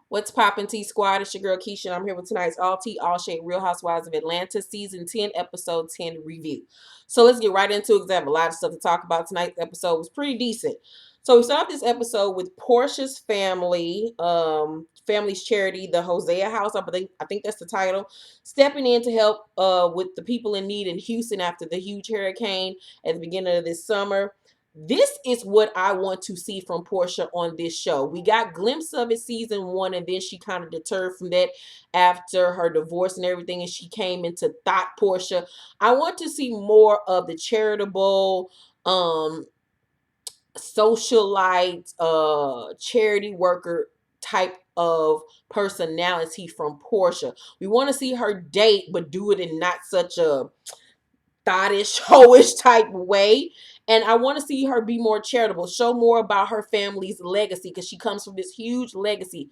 What's poppin' T Squad? It's your girl Keisha. And I'm here with tonight's All Tea, All Shade Real Housewives of Atlanta Season 10, Episode 10 review. So let's get right into it because I have a lot of stuff to talk about. Tonight's episode was pretty decent. So we start this episode with Porsha's family, family's charity, the Hosea House. I think that's the title. Stepping in to help with the people in need in Houston after the huge hurricane at the beginning of this summer. This is what I want to see from Porsha on this show. We got glimpses of it season 1, and then she kind of deterred from that after her divorce and everything, and she came into Thought Porsha. I want to see more of the charitable, socialite, charity worker type of personality from Porsha. We want to see her date, but do it in not such a thottish, hoish type way. And I want to see her be more charitable, show more about her family's legacy because she comes from this huge legacy.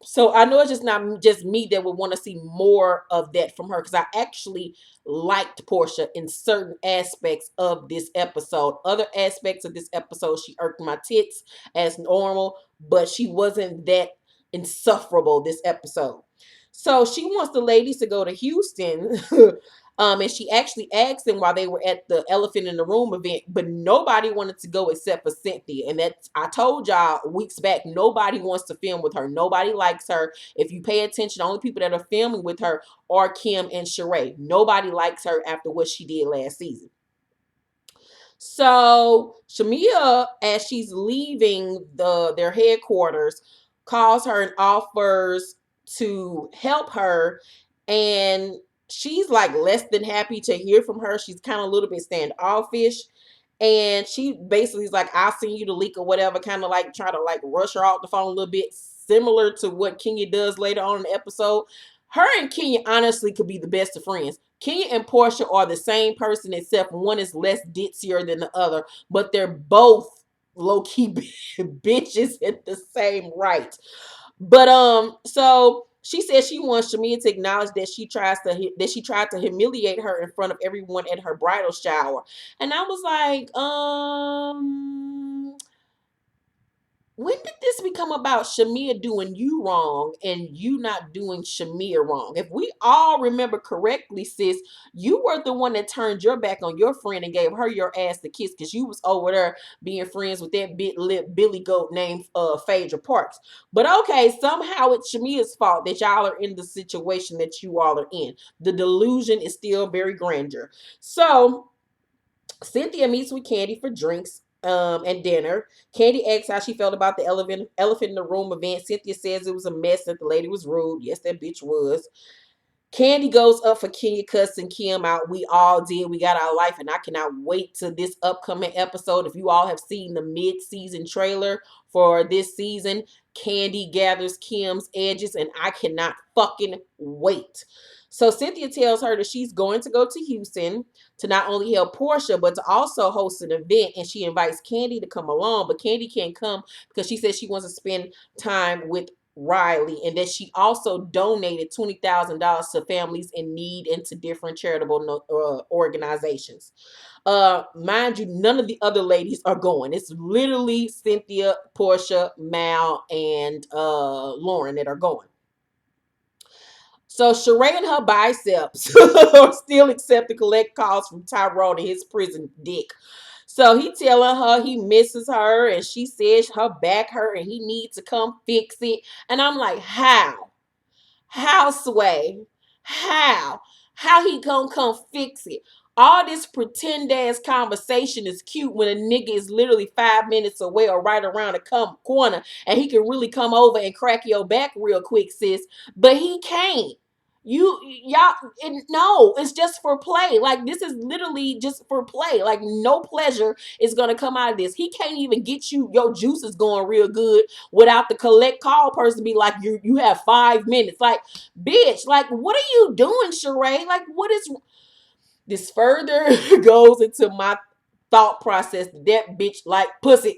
So I know it's just not just me that would want to see more of that from her because I actually liked Porsha in certain aspects of this episode. Other aspects of this episode, she irked my tits as normal, but she wasn't that insufferable this episode. So she wants the ladies to go to Houston. And she actually asked them while they were at the Elephant in the Room event, but nobody wanted to go except for Cynthia. And that I told y'all weeks back, nobody wants to film with her. Nobody likes her. If you pay attention, the only people that are filming with her are Kim and Sheree. Nobody likes her after what she did last season. So Shamia, as she's leaving their headquarters, calls her and offers to help her, and she's like less than happy to hear from her. She's kind of a little bit standoffish, and she basically is like, "I'll send you the leak or whatever," kind of like try to like rush her off the phone a little bit, similar to what Kenya does later on in the episode. Her and Kenya honestly could be the best of friends. Kenya and Porsha are the same person, except one is less ditzier than the other, but they're both low-key bitches at the same right. But so she says she wants Shamia to acknowledge that she tried to humiliate her in front of everyone at her bridal shower. And I was like, when did this become about Shamia doing you wrong and you not doing Shamia wrong? If we all remember correctly, sis, you were the one that turned your back on your friend and gave her your ass to kiss because you was over there being friends with that big lip Billy Goat named Phaedra Parks. But okay, somehow it's Shamia's fault that y'all are in the situation that you all are in. The delusion is still very grandeur. So Cynthia meets with Kandi for drinks and dinner. Kandi asks how she felt about the elephant in the room event. Cynthia says it was a mess, that the lady was rude. Yes, that bitch was. Kandi goes up for Kenya cussing Kim out. We all did. We got our life, and I cannot wait to this upcoming episode. If you all have seen the mid-season trailer for this season, Kandi gathers Kim's edges, and I cannot fucking wait. So Cynthia tells her that she's going to go to Houston to not only help Porsha, but to also host an event, and she invites Kandi to come along, but Kandi can't come because she says she wants to spend time with Riley, and that she also donated $20,000 to families in need and to different charitable organizations. Mind you, none of the other ladies are going. It's literally Cynthia, Porsha, Mal, and Lauren that are going. So Sheree and her biceps are still accepting collect calls from Tyrone and his prison dick. So he telling her he misses her, and she says her back hurt and he needs to come fix it. And I'm like, how? How, Sway? How? How he gonna come fix it? All this pretend ass conversation is cute when a nigga is literally 5 minutes away or right around the corner, and he can really come over and crack your back real quick, sis. But he can't. Y'all, no, it's just for play. Like, this is literally just for play. Like, no pleasure is gonna come out of this. He can't even get your juices going real good without the collect call person be like, you have 5 minutes. Like, bitch, like, what are you doing, Sheree? Like, what is this? Further goes into my thought process that bitch like pussy.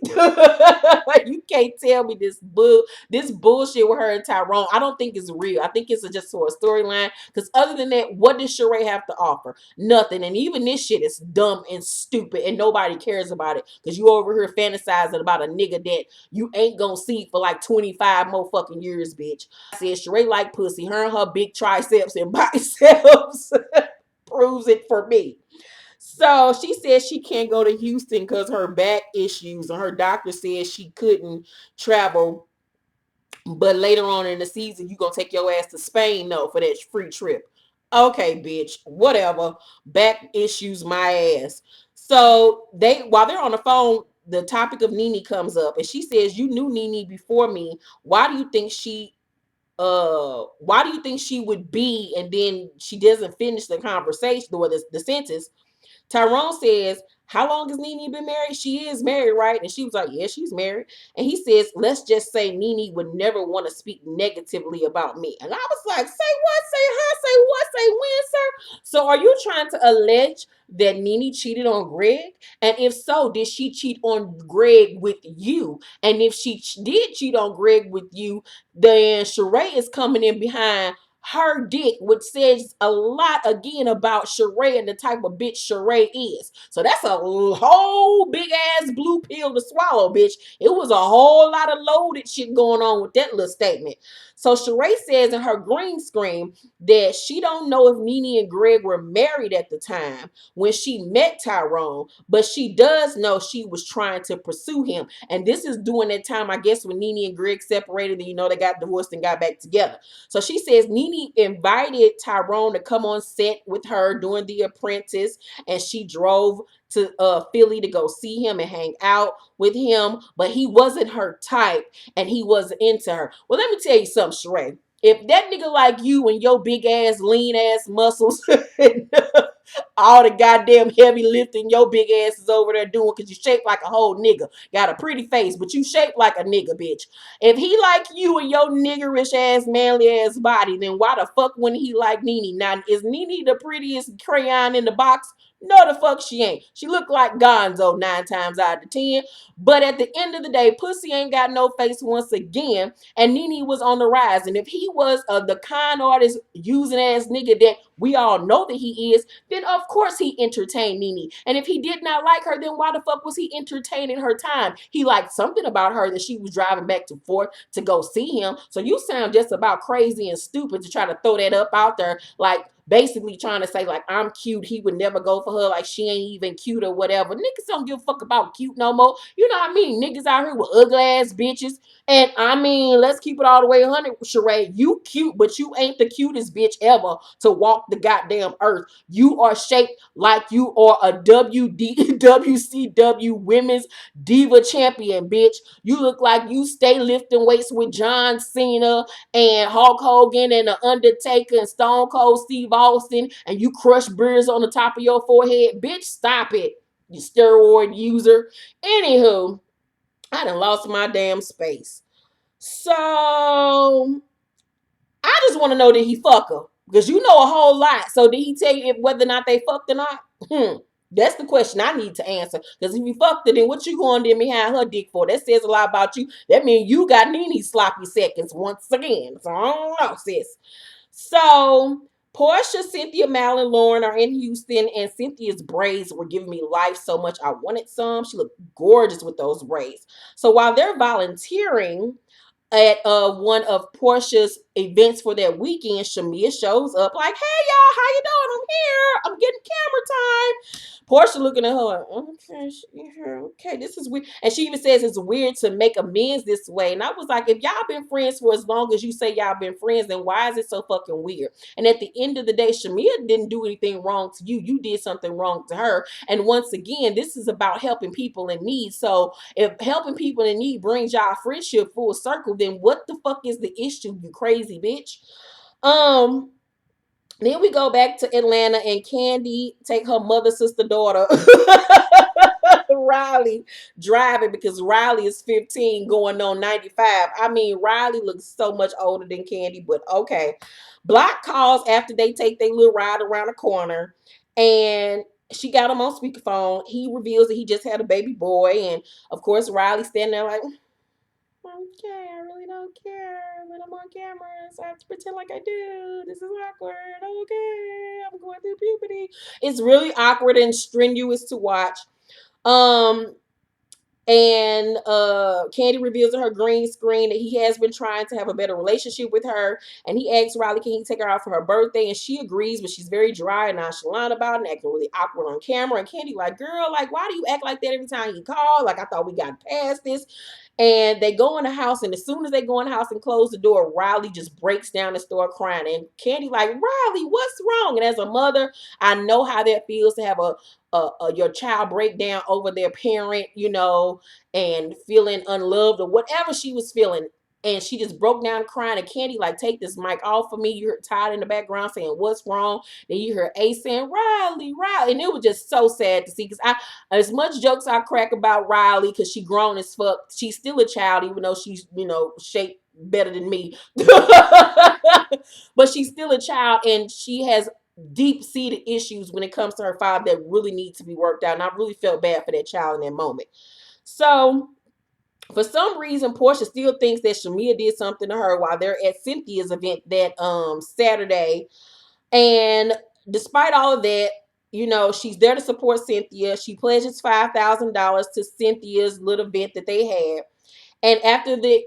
You can't tell me this bullshit with her and Tyrone. I don't think it's real. I think it's just for a storyline. Because other than that, what does Sheree have to offer? Nothing. And even this shit is dumb and stupid, and nobody cares about it. Because you over here fantasizing about a nigga that you ain't gonna see for like 25 more fucking years, bitch. I said Sheree like pussy. Her and her big triceps and biceps proves it for me. So she says she can't go to Houston because her back issues, and her doctor says she couldn't travel. But later on in the season, you gonna take your ass to Spain though for that free trip. Okay, bitch, whatever. Back issues, my ass. So while they're on the phone, the topic of Nene comes up, and she says, "You knew Nene before me. Why do you think she would be?" And then she doesn't finish the conversation or the sentence. Tyrone says, "How long has Nene been married?" She is married, right? And she was like, "Yeah, she's married." And he says, "Let's just say Nene would never want to speak negatively about me." And I was like, "Say what? Say how? Say what? Say when, sir?" So are you trying to allege that Nene cheated on Greg? And if so, did she cheat on Greg with you? And if she did cheat on Greg with you, then Sheree is coming in behind her dick, which says a lot again about Sheree and the type of bitch Sheree is. So that's a whole big ass blue pill to swallow, bitch. It was a whole lot of loaded shit going on with that little statement. So Sheree says in her green screen that she don't know if Nene and Greg were married at the time when she met Tyrone, but she does know she was trying to pursue him. And this is during that time, I guess, when Nene and Greg separated and they got divorced and got back together. So she says Nene invited Tyrone to come on set with her during The Apprentice, and she drove to Philly to go see him and hang out with him, but he wasn't her type and he wasn't into her. Well, let me tell you something, Sheree. If that nigga like you and your big ass, lean ass muscles and all the goddamn heavy lifting your big ass is over there doing because you shaped like a whole nigga. Got a pretty face, but you shaped like a nigga, bitch. If he like you and your niggerish ass, manly ass body, then why the fuck wouldn't he like Nene? Now, is Nene the prettiest crayon in the box? No, the fuck she ain't. She look like Gonzo 9 times out of 10. But at the end of the day, pussy ain't got no face once again. And Nene was on the rise. And if he was the con artist using ass nigga that we all know that he is, then of course he entertained Nene. And if he did not like her, then why the fuck was he entertaining her time? He liked something about her that she was driving back and forth to go see him. So you sound just about crazy and stupid to try to throw that up out there, like basically trying to say like I'm cute. He would never go for her, like she ain't even cute or whatever. Niggas don't give a fuck about cute no more. You know what I mean? Niggas out here with ugly ass bitches. And I mean, let's keep it all the way 100, Sheree. You cute, but you ain't the cutest bitch ever to walk the goddamn earth. You are shaped like you are a WCW Women's Diva Champion, bitch. You look like you stay lifting weights with John Cena and Hulk Hogan and The Undertaker and Stone Cold Steve Austin, and you crush beers on the top of your forehead. Bitch, stop it, you steroid user. Anywho, I done lost my damn space. So I just want to know, did he fuck her? Because you know a whole lot. So did he tell you whether or not they fucked or not? That's the question I need to answer. Because if you fucked her, then what you going there behind her dick for? That says a lot about you. That means you got Nene's sloppy seconds once again. So I don't know, sis. So Porsha, Cynthia, Mal, and Lauren are in Houston, and Cynthia's braids were giving me life so much. I wanted some. She looked gorgeous with those braids. So while they're volunteering at one of Porsha's events for that weekend, Shamia shows up like, "Hey y'all, how you doing? I'm here. I'm getting camera time." Porsha looking at her like, "Okay, okay, this is weird." And she even says it's weird to make amends this way. And I was like, if y'all been friends for as long as you say y'all been friends, then why is it so fucking weird? And at the end of the day, Shamia didn't do anything wrong to you. You did something wrong to her. And once again, this is about helping people in need. So if helping people in need brings y'all friendship full circle, then what the fuck is the issue, you crazy bitch? Then we go back to Atlanta, and Kandi take her mother, sister, daughter, Riley, driving because Riley is 15 going on 95. I mean, Riley looks so much older than Kandi, but okay. Block calls after they take their little ride around the corner, and She got him on speakerphone. He reveals that he just had a baby boy, and of course Riley standing there like, okay, I really don't care, but I'm on camera, so I have to pretend like I do. This is awkward. Okay, I'm going through puberty. It's really awkward and strenuous to watch. Um, and Kandi reveals in her green screen that he has been trying to have a better relationship with her, and he asks Riley, can he take her out for her birthday, and she agrees, but she's very dry and nonchalant about it and acting really awkward on camera. And Kandi like, girl, like, why do you act like that every time you call? Like, I thought we got past this. And they go in the house, and as soon as they go in the house and close the door, Riley just breaks down and start crying. And Kandi like, Riley, what's wrong? And as a mother, I know how that feels to have your child break down over their parent, and feeling unloved or whatever she was feeling. And she just broke down crying. And Kandi like, take this mic off of me. You heard Todd in the background saying, what's wrong? Then you heard Ace saying, Riley, Riley. And it was just so sad to see, because as much jokes I crack about Riley, because she grown as fuck, she's still a child, even though she's, shaped better than me. But she's still a child, and she has deep-seated issues when it comes to her father that really need to be worked out. And I really felt bad for that child in that moment. So for some reason, Porsha still thinks that Shamia did something to her while they're at Cynthia's event that Saturday. And despite all of that, she's there to support Cynthia. She pledges $5,000 to Cynthia's little event that they had. And at the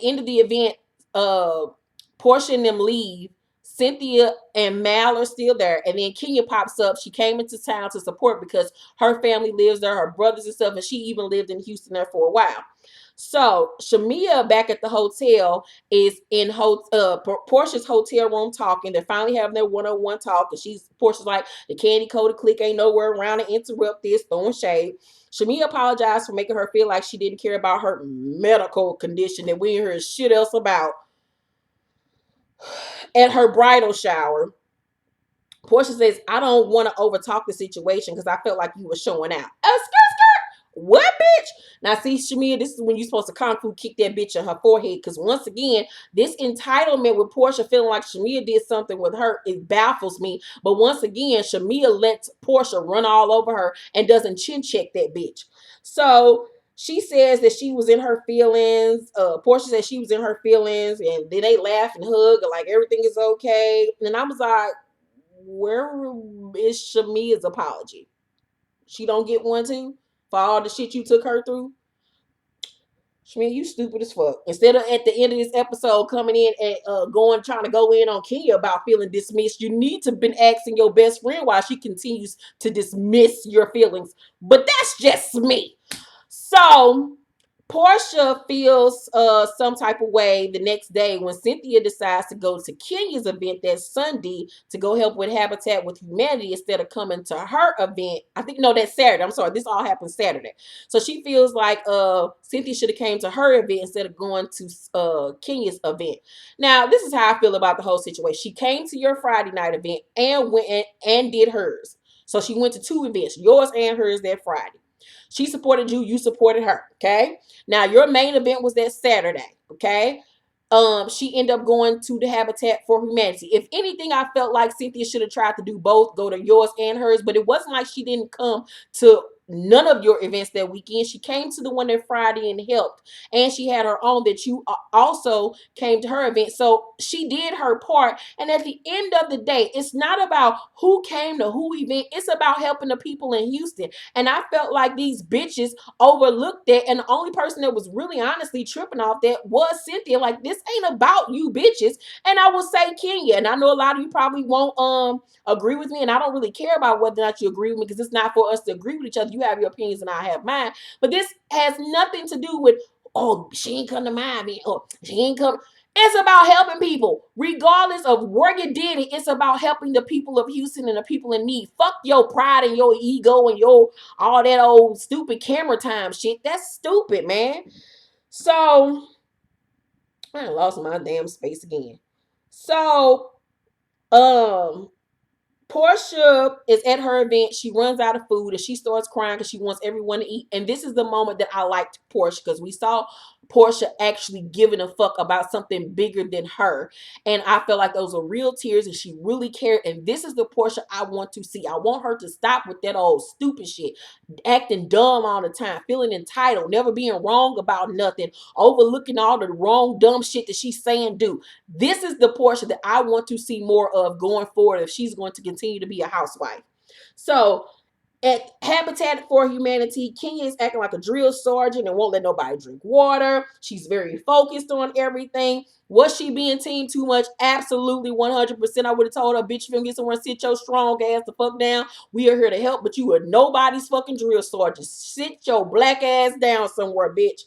end of the event, Porsha and them leave. Cynthia and Mal are still there. And then Kenya pops up. She came into town to support because her family lives there, her brothers and stuff, and she even lived in Houston there for a while. So Shamia back at the hotel is in Porsha's hotel room talking. They're finally having their one-on-one talk, and Porsha's like, the Kandi coded clique ain't nowhere around to interrupt this, throwing shade. Shamia apologized for making her feel like she didn't care about her medical condition that we heard shit else about. At her bridal shower, Porsha says, I don't want to overtalk the situation because I felt like you were showing out. What, bitch? Now, see, Shamia, this is when you're supposed to kung fu kick that bitch in her forehead. Because once again, this entitlement with Porsha feeling like Shamia did something with her, it baffles me. But once again, Shamia lets Porsha run all over her and doesn't chin check that bitch. So she says that she was in her feelings. Porsha says she was in her feelings, and then they laugh and hug like everything is okay. And I was like, where is Shamia's apology? She don't get one too? For all the shit you took her through? Shmi, you stupid as fuck. Instead of at the end of this episode coming in and trying to go in on Kenya about feeling dismissed, you need to have been asking your best friend why she continues to dismiss your feelings. But that's just me. So Porsha feels some type of way the next day when Cynthia decides to go to Kenya's event that Sunday to go help with Habitat with Humanity instead of coming to her event. I think, no, that's Saturday. I'm sorry. This all happened Saturday. So she feels like Cynthia should have came to her event instead of going to Kenya's event. Now, this is how I feel about the whole situation. She came to your Friday night event and went and did hers. So she went to two events, yours and hers, that Friday. She supported you, you supported her, okay? Now, your main event was that Saturday, okay? She ended up going to the Habitat for Humanity. If anything, I felt like Cynthia should have tried to do both, go to yours and hers, but it wasn't like she didn't come to none of your events that weekend. She came to the one that Friday and helped, and she had her own that you also came to her event. So she did her part, and at the end of the day, it's not about who came to who event. It's about helping the people in Houston. And I felt like these bitches overlooked that, and the only person that was really honestly tripping off that was Cynthia. Like, this ain't about you bitches. And I will say Kenya, and I know a lot of you probably won't agree with me, and I don't really care about whether or not you agree with me, because it's not for us to agree with each other. You have your opinions and I have mine, but this has nothing to do with, oh, she ain't come to my event, or she ain't come. It's about helping people. Regardless of where you did it, it's about helping the people of Houston and the people in need. Fuck your pride and your ego and your all that old stupid camera time shit. That's stupid, man. So I lost my damn space again. So Porsha is at her event. She runs out of food and she starts crying because she wants everyone to eat. And this is the moment that I liked Porsha, because we saw Porsha actually giving a fuck about something bigger than her. And I felt like those were real tears and she really cared. And this is the Porsha I want to see. I want her to stop with that old stupid shit, acting dumb all the time, feeling entitled, never being wrong about nothing, overlooking all the wrong dumb shit that she's saying do. This is the Porsha that I want to see more of going forward if she's going to continue to be a housewife. So at Habitat for Humanity, Kenya is acting like a drill sergeant and won't let nobody drink water. She's very focused on everything. Was she being team too much? Absolutely, 100%. I would have told her, bitch, if you don't get somewhere, sit your strong ass the fuck down. We are here to help, but you are nobody's fucking drill sergeant. Sit your black ass down somewhere, bitch.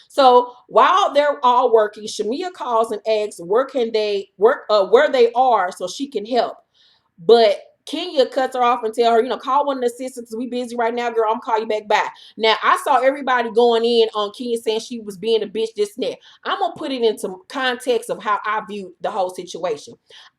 So while they're all working, Shamia calls and asks where they are so she can help. But Kenya cuts her off and tell her, call one of the assistants. We busy right now, girl. I'm gonna call you back by. Now, I saw everybody going in on Kenya saying she was being a bitch, this and that. I'm gonna put it into context of how I viewed the whole situation.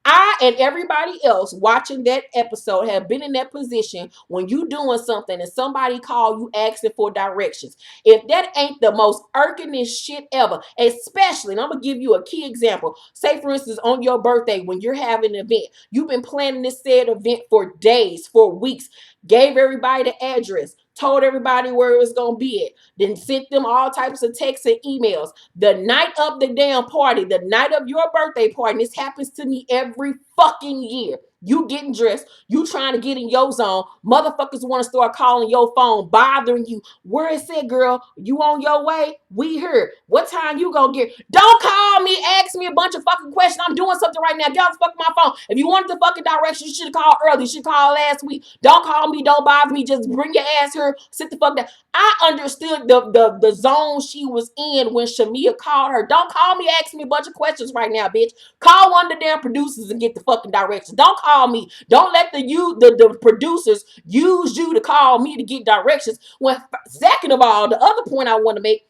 I and everybody else watching that episode have been in that position when you doing something and somebody call you asking for directions. If that ain't the most irkingest shit ever, especially, and I'm gonna give you a key example. Say, for instance, on your birthday when you're having an event, you've been planning this said event for days, for weeks, gave everybody the address, told everybody where it was gonna be at, then sent them all types of texts and emails. The night of the damn party, the night of your birthday party, and this happens to me every fucking year. You getting dressed, you trying to get in your zone. Motherfuckers want to start calling your phone, bothering you. Where is it, girl? You on your way? We here. What time you gonna get? Don't call me, ask me a bunch of fucking questions. I'm doing something right now. Get off the fuck my phone. If you wanted the fucking directions, you should have called early. You should have called last week. Don't call me. Don't bother me. Just bring your ass here. Sit the fuck down. I understood the zone she was in when Shamia called her. Don't call me, ask me a bunch of questions right now, bitch. Call one of the damn producers and get the fucking directions. Don't call me. Don't let the producers use you to call me to get directions. When second of all, the other point I want to make,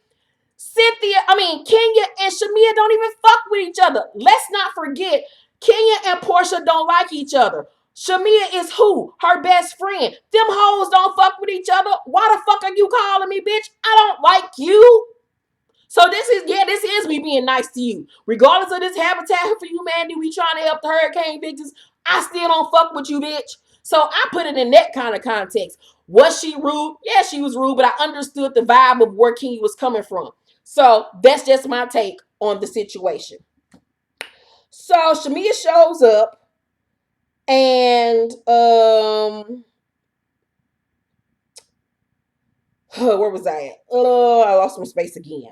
Kenya and Shamia don't even fuck with each other. Let's not forget, Kenya and Porsha don't like each other. Shamia is who? Her best friend. Them hoes don't fuck with each other. Why the fuck are you calling me, bitch? I don't like you. So this is me being nice to you. Regardless of this Habitat for Humanity, we trying to help the hurricane victims. I still don't fuck with you, bitch. So I put it in that kind of context. Was she rude? Yeah, she was rude, but I understood the vibe of where Kenya was coming from. So that's just my take on the situation. So Shamia shows up and where was I at? I lost my space again.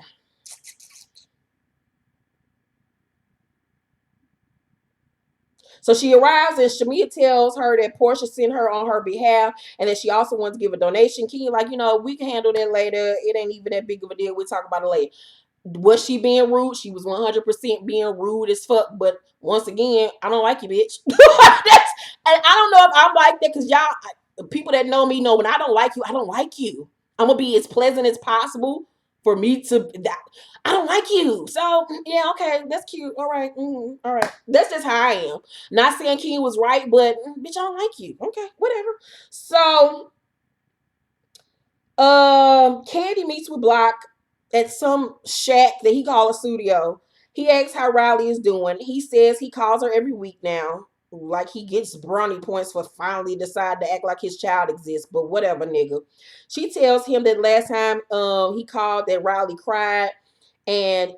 So she arrives and Shamia tells her that Porsha sent her on her behalf and that she also wants to give a donation. Kenya, we can handle that later. It ain't even that big of a deal. We'll talk about it later. Was she being rude? She was 100% being rude as fuck. But once again, I don't like you, bitch. And I don't know if I'm like that because people that know me know when I don't like you, I don't like you. I'm gonna be as pleasant as possible for me to. I don't like you. So yeah, okay, that's cute. All right, all right. That's just how I am. Not saying King was right, but bitch, I don't like you. Okay, whatever. So Kandi meets with Block at some shack that he calls a studio. He asks how Riley is doing. He says he calls her every week now. Like he gets brownie points for finally decide to act like his child exists. But whatever, nigga. She tells him that last time he called that Riley cried. And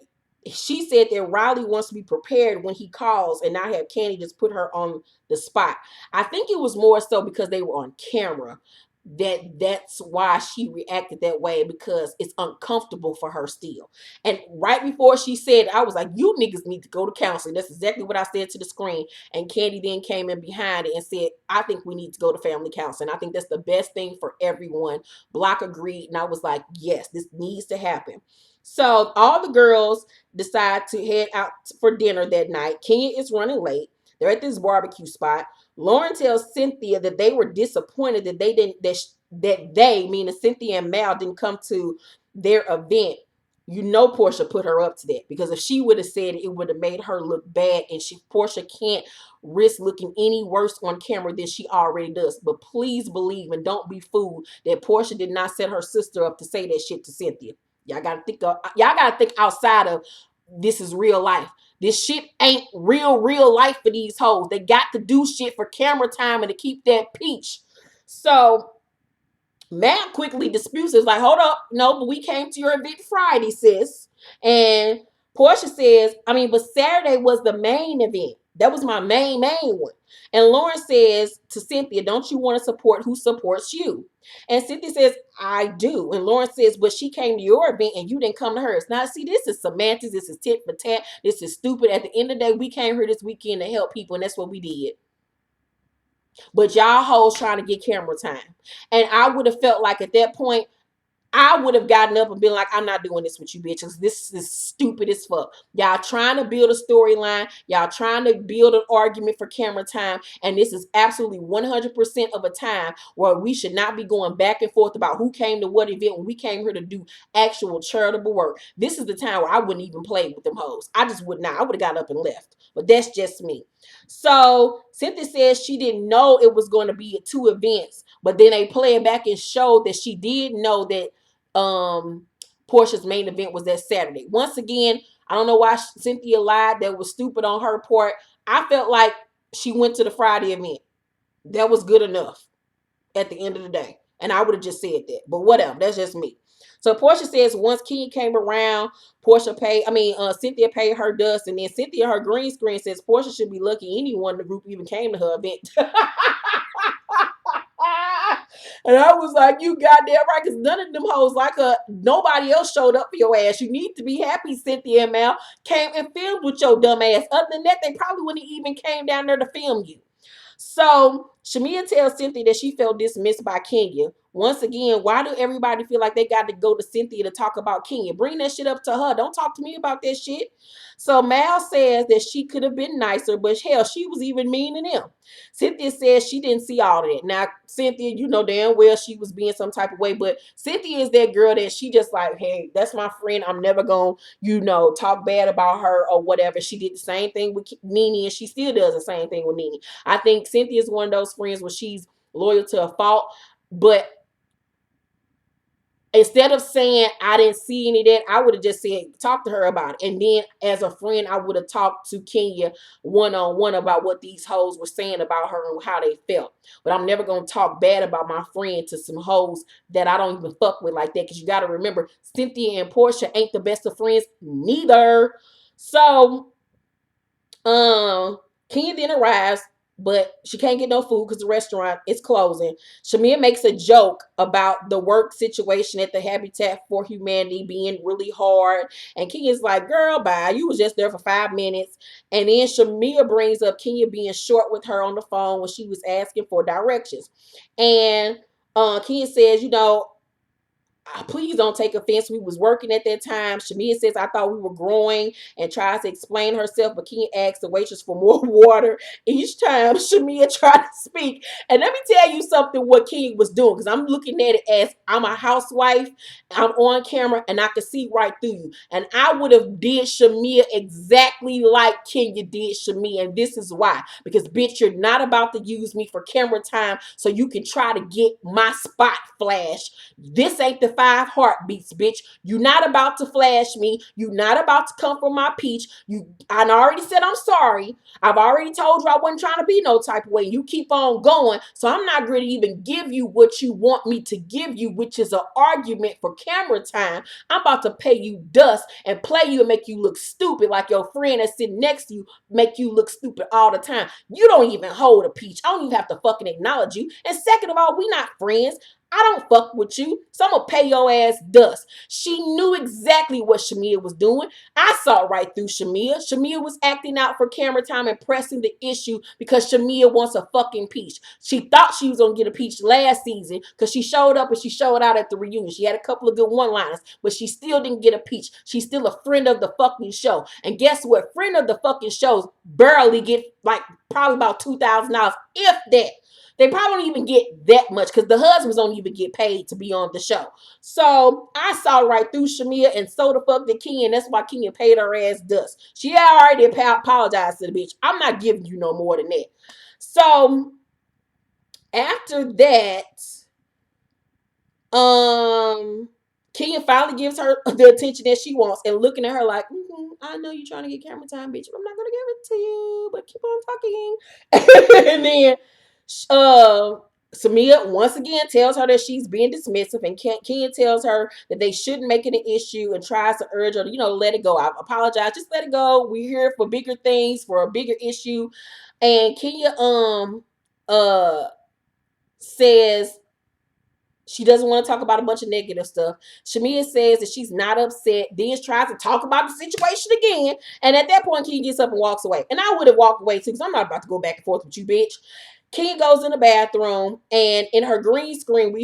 she said that Riley wants to be prepared when he calls and not have Kandi just put her on the spot. I think it was more so because they were on camera that's why she reacted that way, because it's uncomfortable for her still. And right before she said, I was like, you niggas need to go to counseling. That's exactly what I said to the screen. And Kandi then came in behind it and said, I think we need to go to family counseling. I think that's the best thing for everyone. Block agreed. And I was like, yes, this needs to happen. So all the girls decide to head out for dinner that night. Kenya is running late. They're at this barbecue spot. Lauren tells Cynthia that they were disappointed that they didn't that they, meaning Cynthia and Mal, didn't come to their event. You know Porsha put her up to that, because if she would have said it, it would have made her look bad, and Porsha can't risk looking any worse on camera than she already does. But please believe and don't be fooled that Porsha did not set her sister up to say that shit to Cynthia. Y'all gotta think outside of this is real life. This shit ain't real life for these hoes. They got to do shit for camera time and to keep that peach. So Matt quickly disputes. It's like, hold up, no, but we came to your event Friday, sis. And Porsha says, but Saturday was the main event. That was my main one. And Lauren says to Cynthia, don't you want to support who supports you? And Cynthia says, I do. And Lauren says, but she came to your event and you didn't come to hers. Now, see, this is semantics. This is tit for tat. This is stupid. At the end of the day, we came here this weekend to help people, and that's what we did. But y'all hoes trying to get camera time. And I would have felt like at that point, I would have gotten up and been like, I'm not doing this with you bitches. This is stupid as fuck. Y'all trying to build a storyline. Y'all trying to build an argument for camera time. And this is absolutely 100% of a time where we should not be going back and forth about who came to what event when we came here to do actual charitable work. This is the time where I wouldn't even play with them hoes. I just would not. I would have got up and left. But that's just me. So Cynthia says she didn't know it was going to be at 2 events. But then they play it back and show that she did know that Porsha's main event was that Saturday. Once again, I don't know why Cynthia lied. That was stupid on her part. I felt like she went to the Friday event. That was good enough at the end of the day. And I would have just said that. But whatever. That's just me. So Porsha says once Kenya came around, Cynthia paid her dust. And then Cynthia, her green screen says Porsha should be lucky anyone in the group even came to her event. And I was like, you goddamn right, because none of them hoes like her. Nobody else showed up for your ass. You need to be happy Cynthia and Mal came and filmed with your dumb ass. Other than that, they probably wouldn't even came down there to film you. So Shamia tells Cynthia that she felt dismissed by Kenya. Once again, why do everybody feel like they got to go to Cynthia to talk about Kenya? Bring that shit up to her. Don't talk to me about that shit. So Mal says that she could have been nicer, but hell, she was even mean to them. Cynthia says she didn't see all of that. Now, Cynthia, you know damn well she was being some type of way, but Cynthia is that girl that she just like, hey, that's my friend. I'm never going to, talk bad about her or whatever. She did the same thing with Nene, and she still does the same thing with Nene. I think Cynthia is one of those friends where she's loyal to a fault, but instead of saying I didn't see any of that, I would have just said talk to her about it. And then as a friend, I would have talked to Kenya one-on-one about what these hoes were saying about her and how they felt. But I'm never going to talk bad about my friend to some hoes that I don't even fuck with like that. Because you got to remember, Cynthia and Porsha ain't the best of friends neither. So Kenya then arrives, but she can't get no food because the restaurant is closing. Shamia makes a joke about the work situation at the Habitat for Humanity being really hard. And Kenya's like, girl, bye. You was just there for 5 minutes. And then Shamia brings up Kenya being short with her on the phone when she was asking for directions. And Kenya says, please don't take offense. We was working at that time. Shamia says, I thought we were growing and tries to explain herself, but Kenya asks the waitress for more water each time Shamia tried to speak. And let me tell you something what Kenya was doing, because I'm looking at it as I'm a housewife, I'm on camera, and I can see right through you. And I would have did Shamia exactly like Kenya did Shamia, and this is why. Because, bitch, you're not about to use me for camera time so you can try to get my spot flash. This ain't the 5 heartbeats, bitch. You not about to flash me. You not about to come for my peach. I already said I'm sorry. I've already told you I wasn't trying to be no type of way. You keep on going. So I'm not going to even give you what you want me to give you, which is an argument for camera time. I'm about to pay you dust and play you and make you look stupid like your friend that's sitting next to you make you look stupid all the time. You don't even hold a peach. I don't even have to fucking acknowledge you. And second of all, we not friends. I don't fuck with you, so I'm gonna pay your ass dust. She knew exactly what Shamia was doing. I saw right through Shamia. Shamia was acting out for camera time and pressing the issue because Shamia wants a fucking peach. She thought she was gonna get a peach last season because she showed up and she showed out at the reunion. She had a couple of good one-liners, but she still didn't get a peach. She's still a friend of the fucking show. And guess what? Friend of the fucking shows barely get like probably about $2,000, if that. They probably don't even get that much because the husbands don't even get paid to be on the show. So I saw right through Shamia, and so the fuck did Kenya, and that's why Kenya paid her ass dust. She already apologized to the bitch. I'm not giving you no more than that. So after that, Kenya finally gives her the attention that she wants and looking at her like, I know you're trying to get camera time, bitch, but I'm not going to give it to you, but keep on talking. And then Samia once again tells her that she's being dismissive, and Kenya tells her that they shouldn't make it an issue and tries to urge her to, let it go. I apologize. Just let it go. We're here for bigger things, for a bigger issue. And Kenya says she doesn't want to talk about a bunch of negative stuff. Shamia says that she's not upset. Then tries to talk about the situation again. And at that point, Kenya gets up and walks away. And I would have walked away too, because I'm not about to go back and forth with you, bitch. Kenya goes in the bathroom, and in her green screen,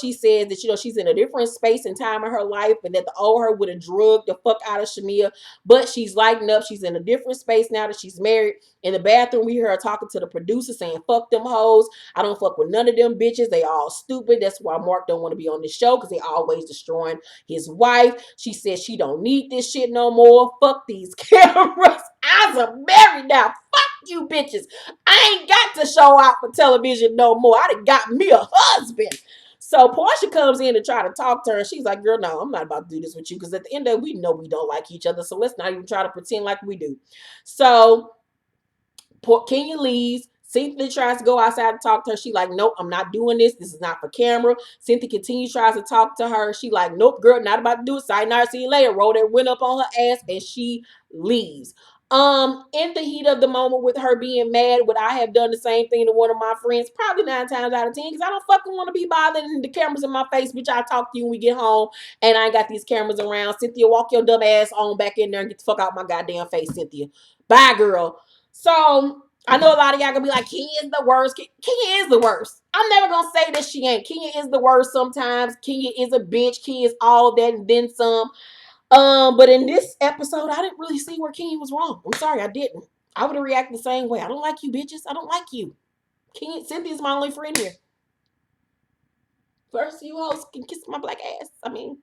she says that she's in a different space and time in her life, and that the old her would have drugged the fuck out of Shamia, but she's lighting up. She's in a different space now that she's married. In the bathroom, we hear her talking to the producer saying, "Fuck them hoes. I don't fuck with none of them bitches. They all stupid. That's why Mark don't want to be on this show, because they always destroying his wife." She says she don't need this shit no more. Fuck these cameras. I'm married now. Fuck you bitches. I ain't got to show out for television no more. I done got me a husband. So Porsha comes in to try to talk to her, and she's like, "Girl, no, I'm not about to do this with you, because at the end of it, we know we don't like each other, so let's not even try to pretend like we do." So Kenya leaves. Cynthia tries to go outside to talk to her. She like, "Nope, I'm not doing this. This is not for camera." Cynthia continues, tries to talk to her. She like, "Nope, girl, not about to do it. Sayonara, see you later." Roll that went up on her ass, and she leaves. In the heat of the moment, with her being mad, would I have done the same thing to one of my friends? Probably 9 times out of 10, because I don't fucking want to be bothered and the cameras in my face. Bitch, I'll talk to you when we get home, and I ain't got these cameras around. Cynthia, walk your dumb ass on back in there and get the fuck out my goddamn face, Cynthia. Bye, girl. So I know a lot of y'all gonna be like, Kenya is the worst. Kenya is the worst. I'm never gonna say that she ain't. Kenya is the worst sometimes. Kenya is a bitch. Kenya is all that and then some. But in this episode, I didn't really see where Kenya was wrong. I'm sorry, I didn't. I would have reacted the same way. I don't like you, bitches. I don't like you. Cynthia's my only friend here. First, you hoes can kiss my black ass. I mean,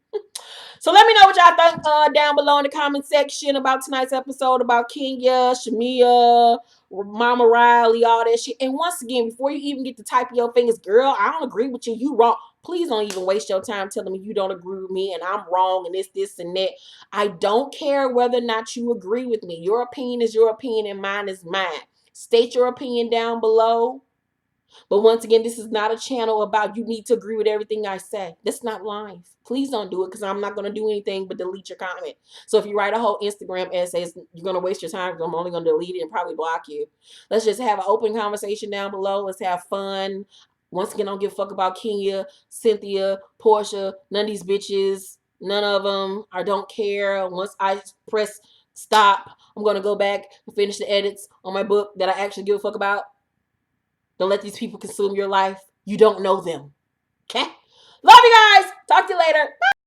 so let me know what y'all think down below in the comment section about tonight's episode, about Kenya, Shamia, Mama Riley, all that shit. And once again, before you even get to type your fingers, girl, I don't agree with you. You wrong. Please don't even waste your time telling me you don't agree with me and I'm wrong and this, and that. I don't care whether or not you agree with me. Your opinion is your opinion and mine is mine. State your opinion down below. But once again, this is not a channel about you need to agree with everything I say. That's not live. Please don't do it, because I'm not going to do anything but delete your comment. So if you write a whole Instagram essay, you're going to waste your time, because I'm only going to delete it and probably block you. Let's just have an open conversation down below. Let's have fun. Once again, I don't give a fuck about Kenya, Cynthia, Porsha, none of these bitches. None of them. I don't care. Once I press stop, I'm going to go back and finish the edits on my book that I actually give a fuck about. Don't let these people consume your life. You don't know them. Okay? Love you guys. Talk to you later. Bye.